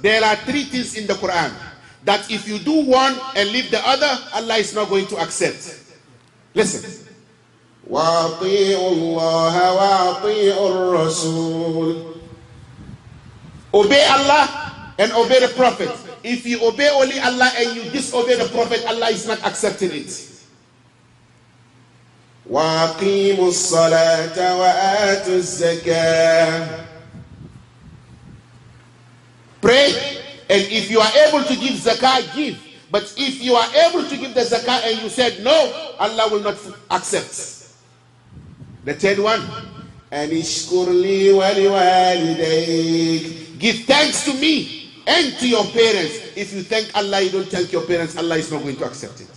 There are three things in the Quran that if you do one and leave the other, Allah is not going to accept. Listen. وَأَطِيعُوا اللَّهَ وَأَطِيعُوا الرَّسُولَ. Obey Allah and obey the Prophet. If you obey only Allah and you disobey the Prophet, Allah is not accepting it. وَأَقِيمُوا الصَّلَاةَ وَآتُوا الزَّكَاةَ. Pray, and if you are able to give zakah, give. But if you are able to give the zakah and you said no, Allah will not accept. The third one, أَنِ اشْكُرْ لِي وَلِوَالِدَيْكَ. give thanks to me and to your parents. If you thank Allah, you don't thank your parents, Allah is not going to accept it.